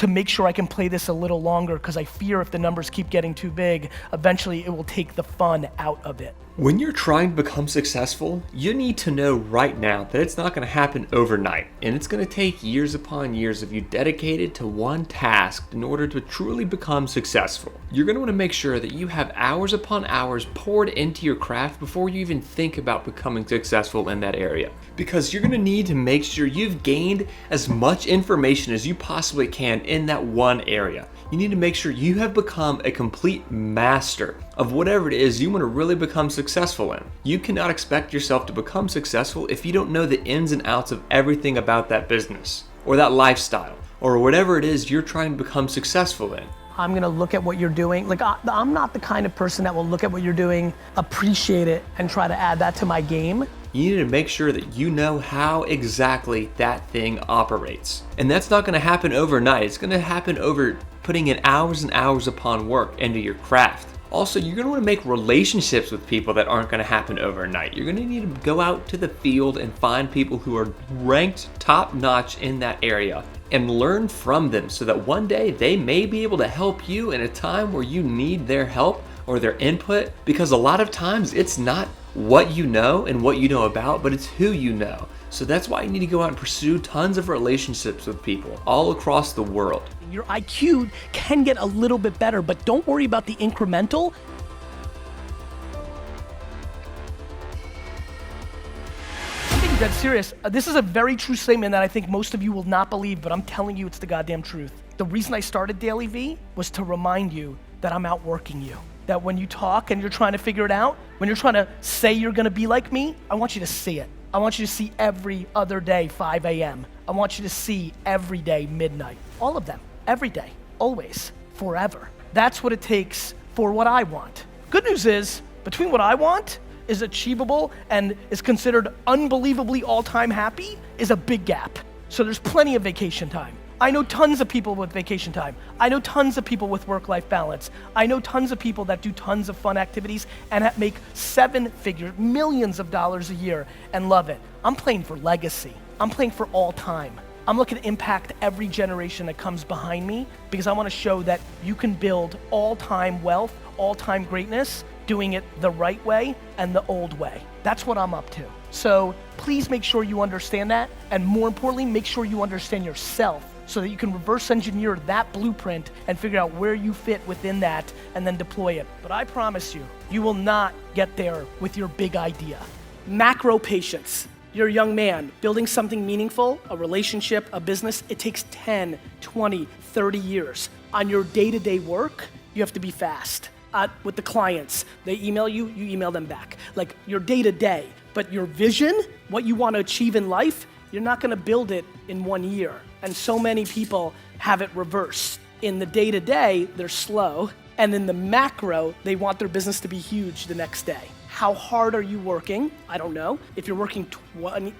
to make sure I can play this a little longer because I fear if the numbers keep getting too big, eventually it will take the fun out of it. When you're trying to become successful, you need to know right now that it's not going to happen overnight, and it's going to take years upon years of you dedicated to one task in order to truly become successful. You're going to want to make sure that you have hours upon hours poured into your craft before you even think about becoming successful in that area, because you're going to need to make sure you've gained as much information as you possibly can in that one area. You need to make sure you have become a complete master of whatever it is you want to really become successful in. You cannot expect yourself to become successful if you don't know the ins and outs of everything about that business or that lifestyle or whatever it is you're trying to become successful in. I'm gonna look at what you're doing. Like, I'm not the kind of person that will look at what you're doing, appreciate it, and try to add that to my game. You need to make sure that you know how exactly that thing operates. And that's not gonna happen overnight. It's gonna happen over putting in hours and hours upon work into your craft. Also, you're gonna wanna make relationships with people that aren't gonna happen overnight. You're gonna need to go out to the field and find people who are ranked top notch in that area and learn from them so that one day they may be able to help you in a time where you need their help or their input, because a lot of times it's not what you know and what you know about, but it's who you know. So that's why you need to go out and pursue tons of relationships with people all across the world. Your IQ can get a little bit better, but don't worry about the incremental. I'm being dead serious. This is a very true statement that I think most of you will not believe, but I'm telling you it's the goddamn truth. The reason I started Daily V was to remind you that I'm outworking you. That when you talk and you're trying to figure it out, when you're trying to say you're gonna be like me, I want you to see it. I want you to see every other day 5 a.m. I want you to see every day midnight. All of them, every day, always, forever. That's what it takes for what I want. Good news is, between what I want is achievable and is considered unbelievably all-time happy is a big gap. So there's plenty of vacation time. I know tons of people with vacation time. I know tons of people with work-life balance. I know tons of people that do tons of fun activities and make seven-figure, millions of dollars a year and love it. I'm playing for legacy. I'm playing for all time. I'm looking to impact every generation that comes behind me because I want to show that you can build all-time wealth, all-time greatness, doing it the right way and the old way. That's what I'm up to. So please make sure you understand that, and more importantly, make sure you understand yourself so that you can reverse engineer that blueprint and figure out where you fit within that and then deploy it. But I promise you, you will not get there with your big idea. Macro patience. You're a young man building something meaningful, a relationship, a business. It takes 10, 20, 30 years. On your day-to-day work, you have to be fast. With the clients, they email you, you email them back. Like your day-to-day, but your vision, what you want to achieve in life, you're not gonna build it in 1 year. And so many people have it reversed. In the day-to-day, they're slow, and in the macro, they want their business to be huge the next day. How hard are you working? I don't know. If you're working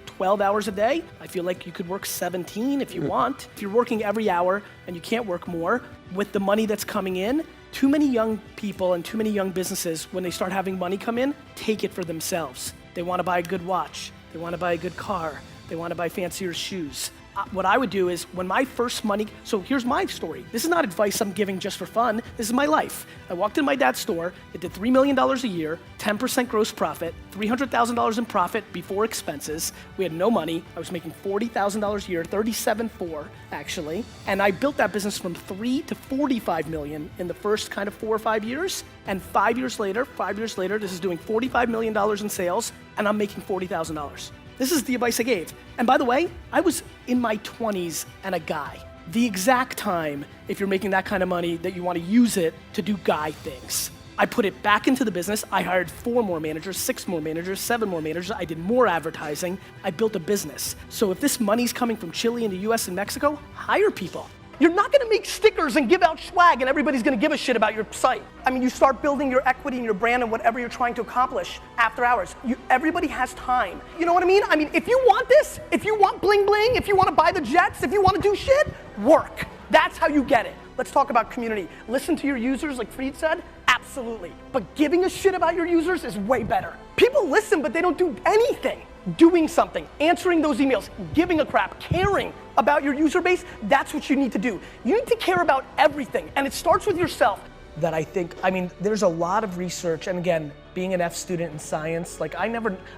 12 hours a day, I feel like you could work 17 if you want. If you're working every hour and you can't work more, with the money that's coming in, too many young people and too many young businesses, when they start having money come in, take it for themselves. They wanna buy a good watch, they wanna buy a good car, they wanna buy fancier shoes. What I would do is when my first money, so here's my story. This is not advice I'm giving just for fun. This is my life. I walked in my dad's store. It did $3 million a year, 10% gross profit, $300,000 in profit before expenses. We had no money. I was making $40,000 a year, 37.4 actually. And I built that business from 3 to 45 million in the first kind of 4 or 5 years. And 5 years later, this is doing $45 million in sales, and I'm making $40,000. This is the advice I gave. And by the way, I was in my 20s and a guy. The exact time, if you're making that kind of money, that you want to use it to do guy things. I put it back into the business. I hired 4 more managers, 6 more managers, 7 more managers. I did more advertising. I built a business. So if this money's coming from Chile and the US and Mexico, hire people. You're not gonna make stickers and give out swag and everybody's gonna give a shit about your site. I mean, you start building your equity and your brand and whatever you're trying to accomplish after hours. Everybody has time. You know what I mean? I mean, if you want this, if you want bling bling, if you wanna buy the jets, if you wanna do shit, work. That's how you get it. Let's talk about community. Listen to your users, like Fried said, absolutely. But giving a shit about your users is way better. People listen, but they don't do anything. doing something, answering those emails, giving a crap, caring about your user base, that's what you need to do. You need to care about everything, and it starts with yourself. That I think, I mean, there's a lot of research, and again, being an F student in science, like I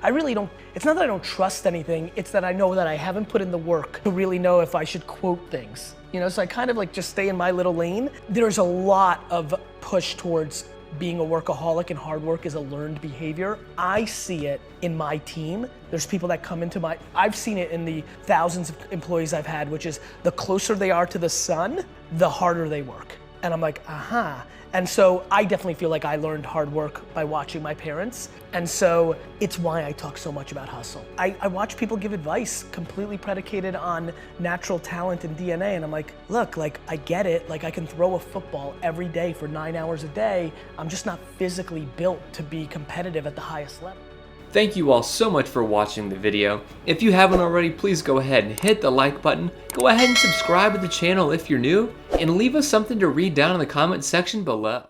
really don't, it's not that I don't trust anything, it's that I know that I haven't put in the work to really know if I should quote things. You know, so I kind of like just stay in my little lane. There's a lot of push towards being a workaholic, and hard work is a learned behavior. I see it in my team. There's people that come into I've seen it in the thousands of employees I've had, which is the closer they are to the sun, the harder they work. And I'm like, aha. And so I definitely feel like I learned hard work by watching my parents. And so it's why I talk so much about hustle. I watch people give advice completely predicated on natural talent and DNA. And I'm like, look, like I get it. Like I can throw a football every day for 9 hours a day. I'm just not physically built to be competitive at the highest level. Thank you all so much for watching the video. If you haven't already, please go ahead and hit the like button. Go ahead and subscribe to the channel if you're new, and leave us something to read down in the comment section below.